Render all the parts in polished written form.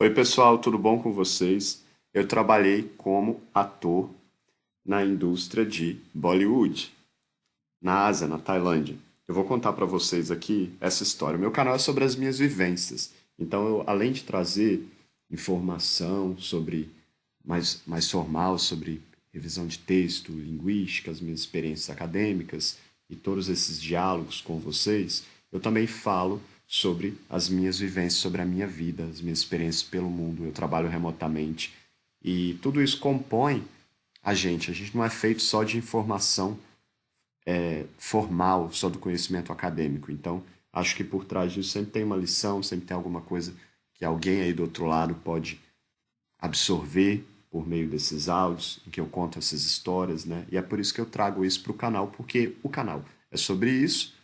Oi, pessoal, tudo bom com vocês? Eu trabalhei como ator na indústria de Bollywood, na Ásia, na Tailândia. Eu vou contar para vocês aqui essa história. Meu canal é sobre as minhas vivências. Então, além de trazer informação sobre mais formal sobre revisão de texto, linguística, as minhas experiências acadêmicas e todos esses diálogos com vocês, eu também falo sobre as minhas vivências, sobre a minha vida, as minhas experiências pelo mundo. Eu trabalho remotamente e tudo isso compõe a gente. A gente não é feito só de informação formal, só do conhecimento acadêmico. Então, acho que por trás disso sempre tem uma lição, sempre tem alguma coisa que alguém aí do outro lado pode absorver por meio desses áudios, em que eu conto essas histórias, né? E é por isso que eu trago isso para o canal, porque o canal é sobre isso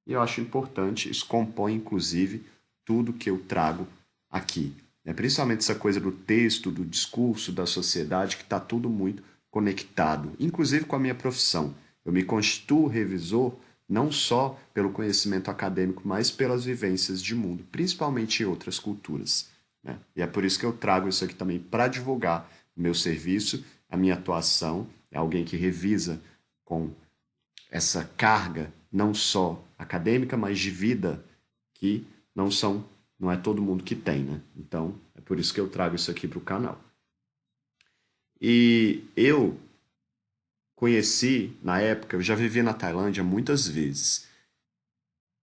e eu acho importante, isso compõe inclusive tudo que eu trago aqui. Né? Principalmente essa coisa do texto, do discurso, da sociedade, que está tudo muito conectado, inclusive com a minha profissão. Eu me constituo revisor não só pelo conhecimento acadêmico, mas pelas vivências de mundo, principalmente em outras culturas. Né? E é por isso que eu trago isso aqui também para divulgar o meu serviço, a minha atuação. É alguém que revisa com essa carga não só acadêmica, mas de vida que não é todo mundo que tem, né? Então, é por isso que eu trago isso aqui para o canal. E eu conheci, na época, eu já vivi na Tailândia muitas vezes.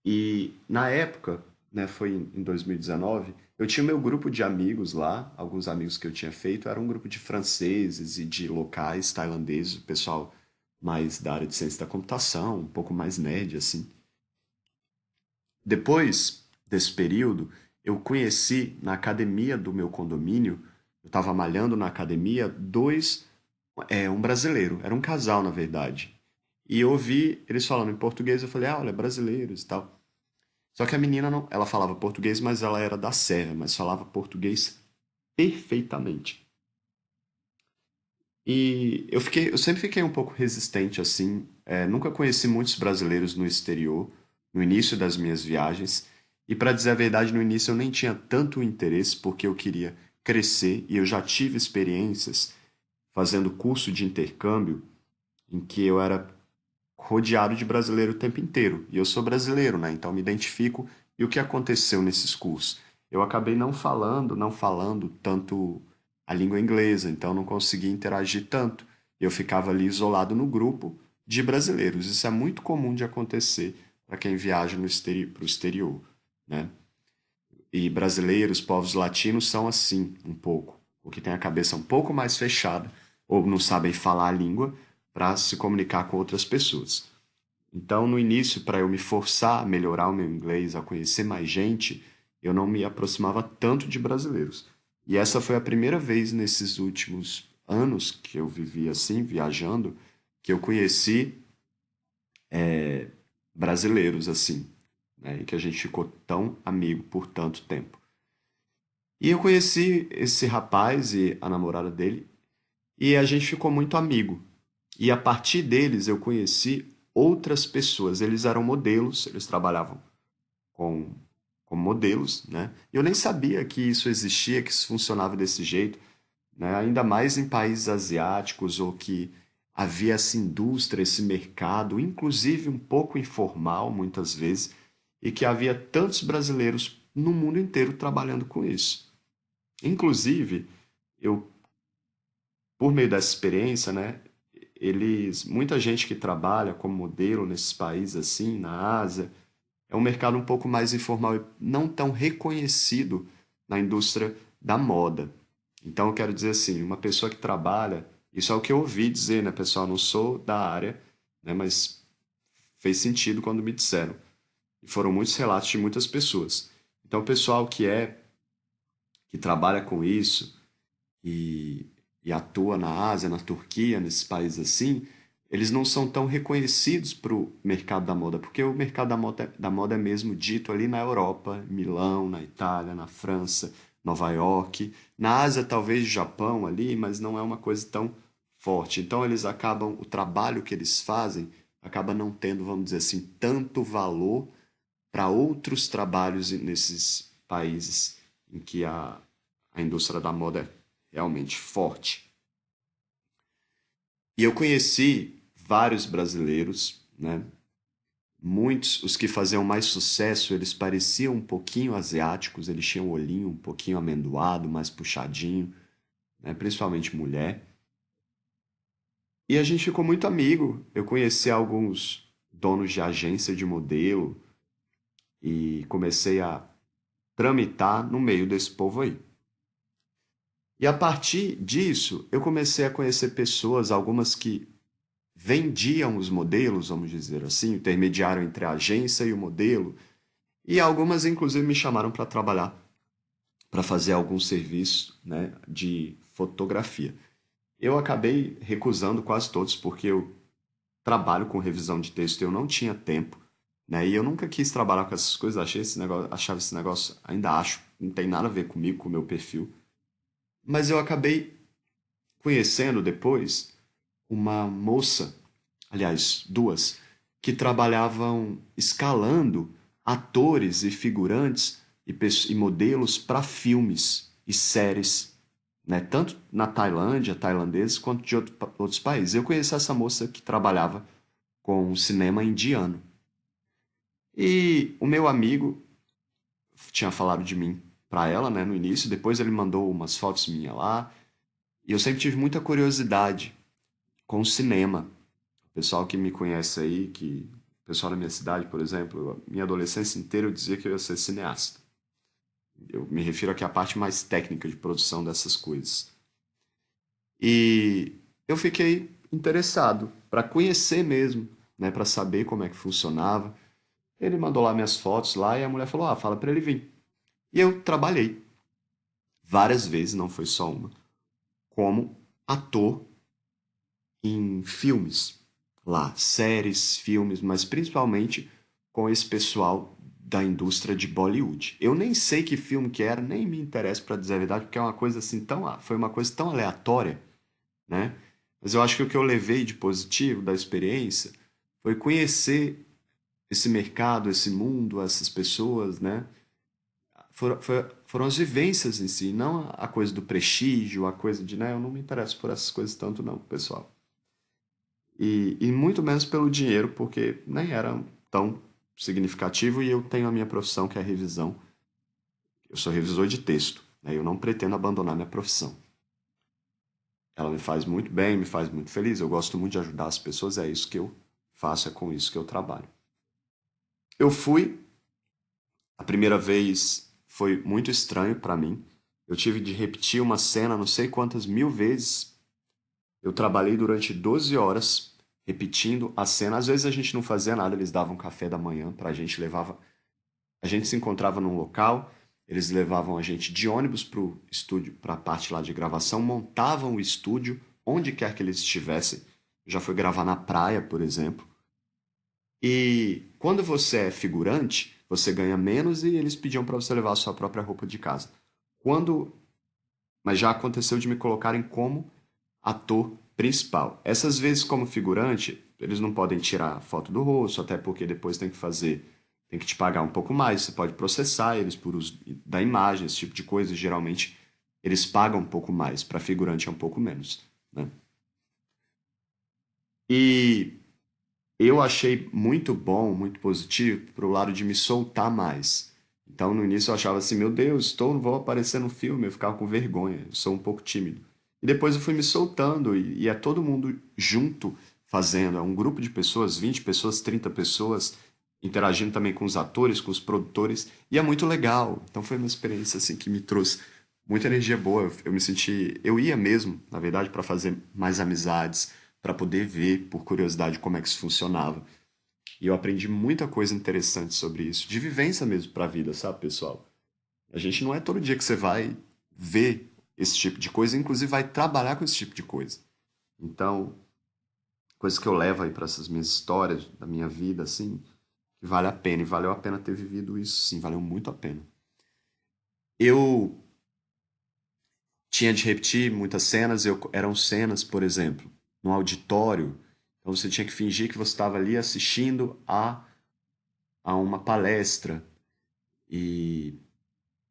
E na época, né, foi em 2019, eu tinha o meu grupo de amigos lá, alguns amigos que eu tinha feito, era um grupo de franceses e de locais tailandeses, o pessoal mais da área de ciência da computação, um pouco mais nerd, assim. Depois desse período, eu conheci na academia do meu condomínio, eu estava malhando na academia, um brasileiro, era um casal, na verdade. E eu ouvi eles falando em português, eu falei, ah, olha, brasileiros e tal. Só que a menina não, ela falava português, mas ela era da Sérvia, mas falava português perfeitamente. E eu sempre fiquei um pouco resistente assim. Nunca conheci muitos brasileiros no exterior, no início das minhas viagens. E para dizer a verdade, no início eu nem tinha tanto interesse porque eu queria crescer e eu já tive experiências fazendo curso de intercâmbio em que eu era rodeado de brasileiro o tempo inteiro. E eu sou brasileiro, né? Então me identifico. E o que aconteceu nesses cursos? Eu acabei não falando tanto a língua inglesa, então não consegui interagir tanto. Eu ficava ali isolado no grupo de brasileiros. Isso é muito comum de acontecer para quem viaja para o exterior, né? E brasileiros, povos latinos são assim, um pouco. O que tem a cabeça um pouco mais fechada, ou não sabem falar a língua para se comunicar com outras pessoas. Então, no início, para eu me forçar a melhorar o meu inglês, a conhecer mais gente, eu não me aproximava tanto de brasileiros. E essa foi a primeira vez nesses últimos anos que eu vivi assim, viajando, que eu conheci brasileiros assim, né? E que a gente ficou tão amigo por tanto tempo. E eu conheci esse rapaz e a namorada dele, e a gente ficou muito amigo. E a partir deles eu conheci outras pessoas. Eles eram modelos, eles trabalhavam com, com modelos, né? E eu nem sabia que isso existia, que isso funcionava desse jeito, né? Ainda mais em países asiáticos ou que havia essa indústria, esse mercado, inclusive um pouco informal muitas vezes, e que havia tantos brasileiros no mundo inteiro trabalhando com isso. Inclusive, eu, por meio dessa experiência, né, muita gente que trabalha como modelo nesses países assim, na Ásia, é um mercado um pouco mais informal e não tão reconhecido na indústria da moda. Então, eu quero dizer assim, uma pessoa que trabalha, isso é o que eu ouvi dizer, né, pessoal? Eu não sou da área, né, mas fez sentido quando me disseram. E foram muitos relatos de muitas pessoas. Então, o pessoal que trabalha com isso e, e atua na Ásia, na Turquia, nesses países assim, eles não são tão reconhecidos para o mercado da moda, porque o mercado da moda é mesmo dito ali na Europa, Milão, na Itália, na França, Nova York, na Ásia talvez Japão ali, mas não é uma coisa tão forte. Então eles acabam, o trabalho que eles fazem acaba não tendo, vamos dizer assim, tanto valor para outros trabalhos nesses países em que A indústria da moda é realmente forte. E eu conheci vários brasileiros, né? Muitos, os que faziam mais sucesso, eles pareciam um pouquinho asiáticos, eles tinham o olhinho um pouquinho amendoado, mais puxadinho, né? Principalmente mulher. E a gente ficou muito amigo. Eu conheci alguns donos de agência de modelo e comecei a tramitar no meio desse povo aí. E a partir disso, eu comecei a conhecer pessoas, algumas que vendiam os modelos, vamos dizer assim, intermediário entre a agência e o modelo, e algumas inclusive me chamaram para trabalhar, para fazer algum serviço, né, de fotografia. Eu acabei recusando quase todos porque eu trabalho com revisão de texto e eu não tinha tempo, né? E eu nunca quis trabalhar com essas coisas, achava esse negócio, ainda acho, não tem nada a ver comigo, com o meu perfil. Mas eu acabei conhecendo depois uma moça, aliás, duas, que trabalhavam escalando atores e figurantes e modelos para filmes e séries, né? Tanto na Tailândia, tailandeses, quanto de outros países. Eu conheci essa moça que trabalhava com cinema indiano. E o meu amigo tinha falado de mim para ela, né, no início, depois ele mandou umas fotos minhas lá, e eu sempre tive muita curiosidade com o cinema. O pessoal que me conhece aí, o pessoal da minha cidade, por exemplo, minha adolescência inteira eu dizia que eu ia ser cineasta. Eu me refiro aqui à parte mais técnica de produção dessas coisas. E eu fiquei interessado para conhecer mesmo, né, para saber como é que funcionava. Ele mandou lá minhas fotos lá e a mulher falou: "Ah, fala para ele vir". E eu trabalhei várias vezes, não foi só uma, como ator em filmes lá, séries, filmes, mas principalmente com esse pessoal da indústria de Bollywood. Eu nem sei que filme que era, nem me interessa para dizer a verdade, porque é uma coisa assim foi uma coisa tão aleatória, né? Mas eu acho que o que eu levei de positivo da experiência foi conhecer esse mercado, esse mundo, essas pessoas, né? Foram as vivências em si, não a coisa do prestígio, a coisa de, né, eu não me interesso por essas coisas tanto não, pessoal. E muito menos pelo dinheiro, porque nem era tão significativo e eu tenho a minha profissão, que é a revisão. Eu sou revisor de texto, né? Eu não pretendo abandonar minha profissão. Ela me faz muito bem, me faz muito feliz, eu gosto muito de ajudar as pessoas, é isso que eu faço, é com isso que eu trabalho. Eu fui, a primeira vez foi muito estranho para mim. Eu tive de repetir uma cena não sei quantas mil vezes. Eu trabalhei durante 12 horas repetindo a cena. Às vezes a gente não fazia nada, eles davam café da manhã pra gente, levava. A gente se encontrava num local, eles levavam a gente de ônibus pro estúdio, pra parte lá de gravação, montavam o estúdio onde quer que eles estivessem. Já foi gravar na praia, por exemplo. E quando você é figurante, você ganha menos e eles pediam para você levar a sua própria roupa de casa. Quando, mas já aconteceu de me colocarem como ator principal. Essas vezes como figurante, eles não podem tirar foto do rosto, até porque depois tem que te pagar um pouco mais, você pode processar eles por uso da imagem, esse tipo de coisa, geralmente eles pagam um pouco mais, para figurante é um pouco menos, né? E eu achei muito bom, muito positivo pro lado de me soltar mais. Então, no início eu achava assim, meu Deus, vou aparecer no filme, eu ficava com vergonha, eu sou um pouco tímido. E depois eu fui me soltando e é todo mundo junto fazendo, é um grupo de pessoas, 20 pessoas, 30 pessoas, interagindo também com os atores, com os produtores, e é muito legal. Então foi uma experiência assim que me trouxe muita energia boa. Eu me senti, eu ia mesmo, na verdade, para fazer mais amizades, para poder ver por curiosidade como é que isso funcionava. E eu aprendi muita coisa interessante sobre isso, de vivência mesmo para a vida, sabe, pessoal? A gente não é todo dia que você vai ver esse tipo de coisa, inclusive vai trabalhar com esse tipo de coisa. Então, coisas que eu levo aí para essas minhas histórias da minha vida, assim, que vale a pena, e valeu a pena ter vivido isso, sim, valeu muito a pena. Eu tinha de repetir muitas cenas, eram cenas, por exemplo, no auditório, então você tinha que fingir que você estava ali assistindo a uma palestra, e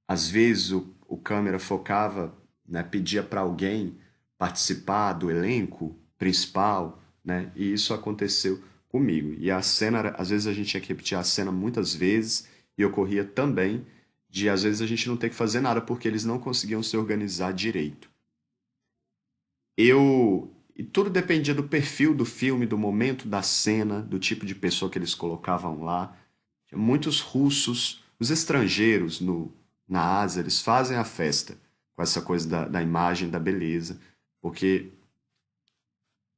às vezes o câmera focava, né, pedia para alguém participar do elenco principal, né? E isso aconteceu comigo. E a cena, às vezes a gente tinha que repetir a cena muitas vezes e ocorria também de às vezes a gente não ter que fazer nada porque eles não conseguiam se organizar direito. E tudo dependia do perfil do filme, do momento da cena, do tipo de pessoa que eles colocavam lá. Tinha muitos russos, os estrangeiros na Ásia, eles fazem a festa com essa coisa da imagem, da beleza, porque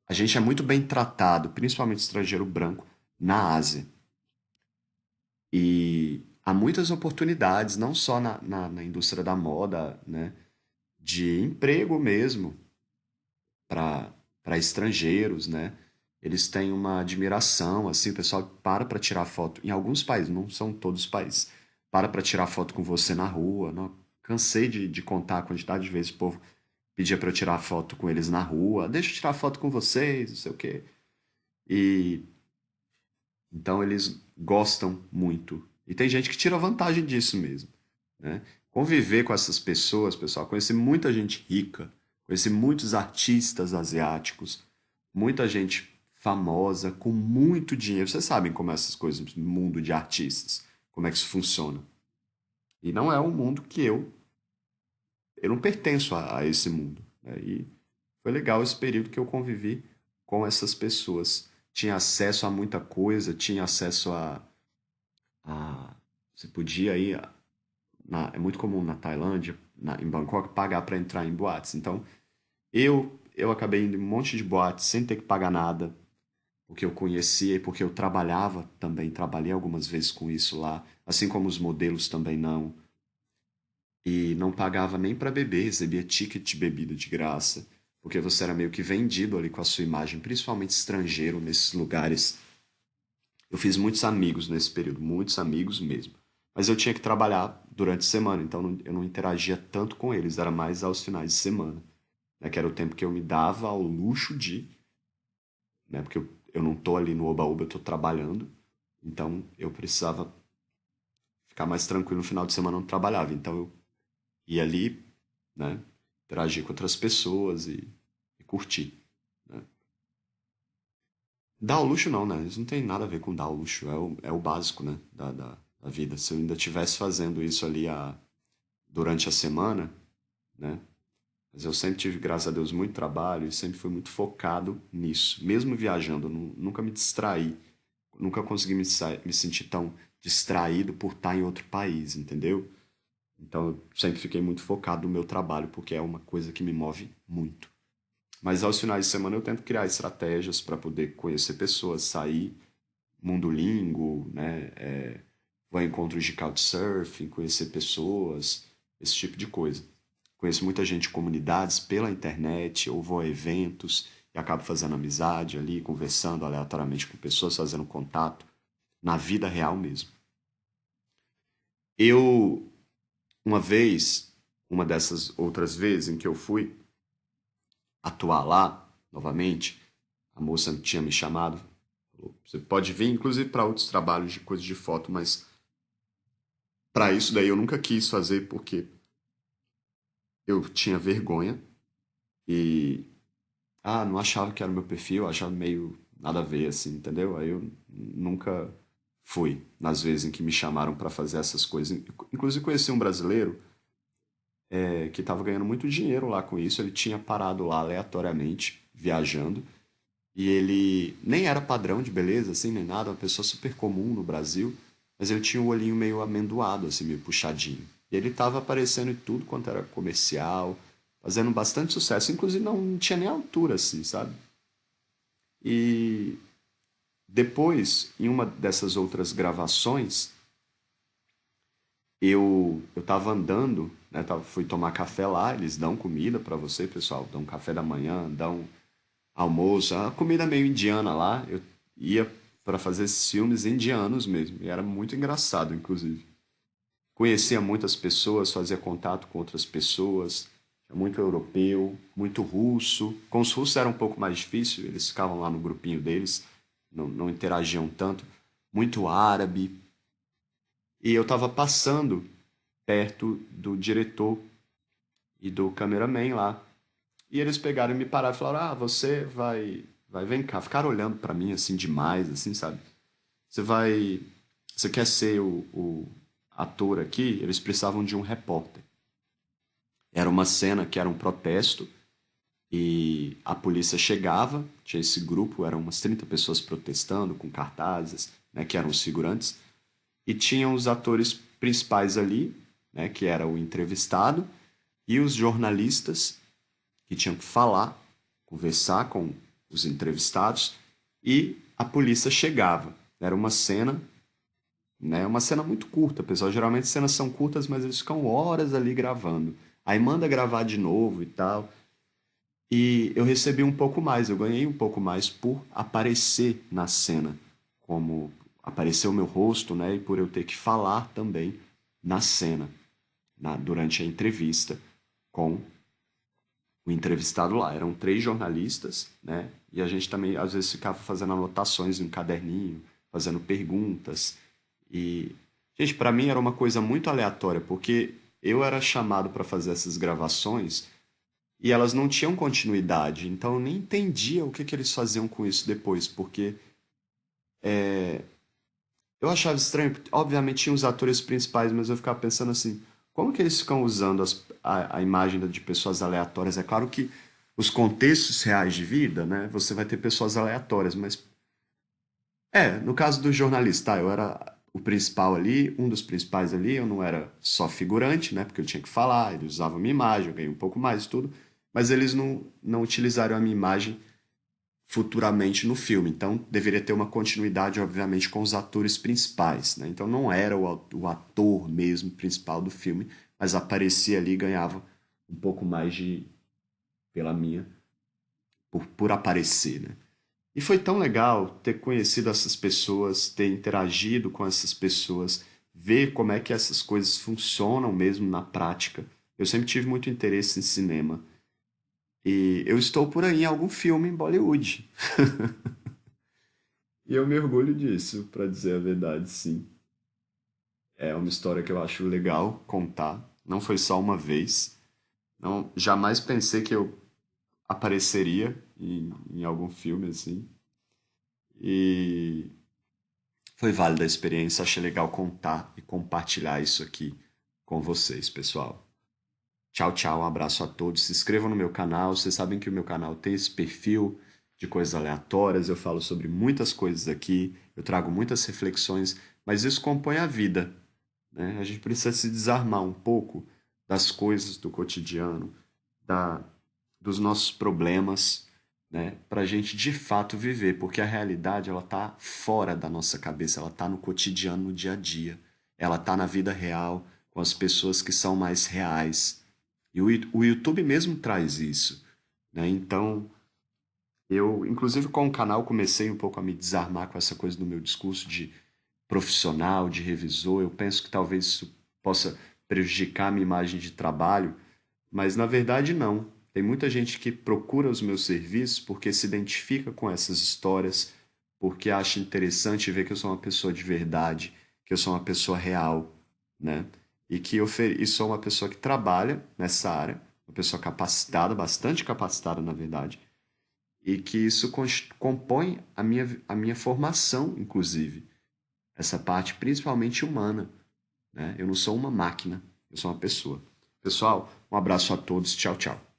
a gente é muito bem tratado, principalmente estrangeiro branco, na Ásia. E há muitas oportunidades, não só na indústria da moda, né, de emprego mesmo para estrangeiros, né? Eles têm uma admiração, assim, o pessoal para tirar foto. Em alguns países, não são todos os países, para tirar foto com você na rua. Não, cansei de contar a quantidade de vezes que o povo pedia para eu tirar foto com eles na rua. Deixa eu tirar foto com vocês, não sei o quê. E então eles gostam muito. E tem gente que tira vantagem disso mesmo, né? Conviver com essas pessoas, pessoal, conheci muita gente rica, conheci muitos artistas asiáticos, muita gente famosa, com muito dinheiro. Vocês sabem como é essas coisas no mundo de artistas, como é que isso funciona. E não é um mundo que eu não pertenço a esse mundo, né? E foi legal esse período que eu convivi com essas pessoas. Tinha acesso a muita coisa, tinha acesso a você podia ir é muito comum na Tailândia, em Bangkok, pagar para entrar em boates. Então, eu acabei indo em um monte de boates sem ter que pagar nada, porque eu conhecia e porque eu trabalhava também, trabalhei algumas vezes com isso lá, assim como os modelos também não. E não pagava nem para beber, recebia ticket de bebida de graça, porque você era meio que vendido ali com a sua imagem, principalmente estrangeiro nesses lugares. Eu fiz muitos amigos nesse período, muitos amigos mesmo. Mas eu tinha que trabalhar durante a semana, então eu não interagia tanto com eles, era mais aos finais de semana, né, que era o tempo que eu me dava ao luxo de, né, porque eu não tô ali no oba-oba, eu tô trabalhando, então eu precisava ficar mais tranquilo no final de semana, eu não trabalhava, então eu ia ali, né, interagir com outras pessoas e curtir, né. Dar ao luxo não, né? Isso não tem nada a ver com dar ao luxo. É o básico, né? Da vida. Se eu ainda estivesse fazendo isso ali durante a semana, né? Mas eu sempre tive, graças a Deus, muito trabalho e sempre fui muito focado nisso. Mesmo viajando, eu nunca me distraí. Nunca consegui me sentir tão distraído por estar em outro país, entendeu? Então eu sempre fiquei muito focado no meu trabalho, porque é uma coisa que me move muito. Mas aos finais de semana eu tento criar estratégias para poder conhecer pessoas, sair, mundo lingo, né? Vou a encontros de couchsurfing, conhecer pessoas, esse tipo de coisa. Conheço muita gente em comunidades pela internet, ou vou a eventos e acabo fazendo amizade ali, conversando aleatoriamente com pessoas, fazendo contato na vida real mesmo. Eu, uma vez, uma dessas outras vezes em que eu fui atuar lá novamente, a moça tinha me chamado, falou, você pode vir, inclusive para outros trabalhos de coisas de foto, mas para isso daí eu nunca quis fazer porque eu tinha vergonha e não achava que era o meu perfil, achava meio nada a ver assim, entendeu? Aí eu nunca fui nas vezes em que me chamaram para fazer essas coisas. Inclusive conheci um brasileiro que estava ganhando muito dinheiro lá com isso, ele tinha parado lá aleatoriamente viajando. E ele nem era padrão de beleza, assim, nem nada, uma pessoa super comum no Brasil, mas ele tinha o olhinho meio amendoado, assim, meio puxadinho. E ele tava aparecendo em tudo quanto era comercial, fazendo bastante sucesso, inclusive não tinha nem altura, assim, sabe? E depois, em uma dessas outras gravações, eu tava andando, né, fui tomar café lá, eles dão comida pra você, pessoal, dão café da manhã, dão almoço, a comida meio indiana lá. Eu ia para fazer esses filmes indianos mesmo, e era muito engraçado, inclusive. Conhecia muitas pessoas, fazia contato com outras pessoas, tinha muito europeu, muito russo. Com os russos era um pouco mais difícil, eles ficavam lá no grupinho deles, não interagiam tanto. Muito árabe. E eu estava passando perto do diretor e do cameraman lá. E eles pegaram e me pararam e falaram: "Ah, você vai vem cá". Ficaram olhando pra mim assim demais, assim, sabe? Você vai, você quer ser o ator aqui? Eles precisavam de um repórter. Era uma cena que era um protesto e a polícia chegava, tinha esse grupo, eram umas 30 pessoas protestando com cartazes, né, que eram os figurantes, e tinham os atores principais ali, né, que era o entrevistado, e os jornalistas que tinham que falar, conversar com os entrevistados, e a polícia chegava. Era uma cena, né, uma cena muito curta, pessoal. Geralmente cenas são curtas, mas eles ficam horas ali gravando. Aí manda gravar de novo e tal. E eu recebi um pouco mais, eu ganhei um pouco mais por aparecer na cena, como aparecer o meu rosto, né? E por eu ter que falar também na cena, durante a entrevista com o entrevistado lá. Eram três jornalistas, né? E a gente também às vezes ficava fazendo anotações em um caderninho, fazendo perguntas. E, gente, para mim era uma coisa muito aleatória, porque eu era chamado para fazer essas gravações e elas não tinham continuidade, então eu nem entendia o que que eles faziam com isso depois, porque eu achava estranho, porque, obviamente tinha os atores principais, mas eu ficava pensando assim, como que eles ficam usando a imagem de pessoas aleatórias? É claro que os contextos reais de vida, né, você vai ter pessoas aleatórias, mas no caso do jornalista, tá, eu era o principal ali, um dos principais ali, eu não era só figurante, né, porque eu tinha que falar, eles usavam a minha imagem, eu ganhei um pouco mais e tudo, mas eles não utilizaram a minha imagem futuramente no filme. Então, deveria ter uma continuidade, obviamente, com os atores principais, né? Então, não era o ator mesmo principal do filme, mas aparecia ali e ganhava um pouco mais de, pela minha, por aparecer, né? E foi tão legal ter conhecido essas pessoas, ter interagido com essas pessoas, ver como é que essas coisas funcionam mesmo na prática. Eu sempre tive muito interesse em cinema. E eu estou por aí em algum filme em Bollywood. E eu me orgulho disso, pra dizer a verdade, sim. É uma história que eu acho legal contar. Não foi só uma vez. Não, jamais pensei que eu apareceria em algum filme assim. E foi válida a experiência. Achei legal contar e compartilhar isso aqui com vocês, pessoal. Tchau, tchau. Um abraço a todos. Se inscrevam no meu canal. Vocês sabem que o meu canal tem esse perfil de coisas aleatórias. Eu falo sobre muitas coisas aqui. Eu trago muitas reflexões, mas isso compõe a vida, né? A gente precisa se desarmar um pouco das coisas do cotidiano, da, dos nossos problemas, né? Para a gente de fato viver, porque a realidade ela tá fora da nossa cabeça, ela tá no cotidiano, no dia a dia, ela tá na vida real, com as pessoas que são mais reais. E o YouTube mesmo traz isso, né? Então, eu, inclusive com o canal, comecei um pouco a me desarmar com essa coisa do meu discurso de profissional, de revisor. Eu penso que talvez isso possa prejudicar a minha imagem de trabalho, mas na verdade não. Tem muita gente que procura os meus serviços porque se identifica com essas histórias, porque acha interessante ver que eu sou uma pessoa de verdade, que eu sou uma pessoa real, né? E sou uma pessoa que trabalha nessa área, uma pessoa capacitada, bastante capacitada, na verdade, e que isso compõe a minha formação, inclusive. Essa parte principalmente humana, né? Eu não sou uma máquina, eu sou uma pessoa. Pessoal, um abraço a todos. Tchau, tchau.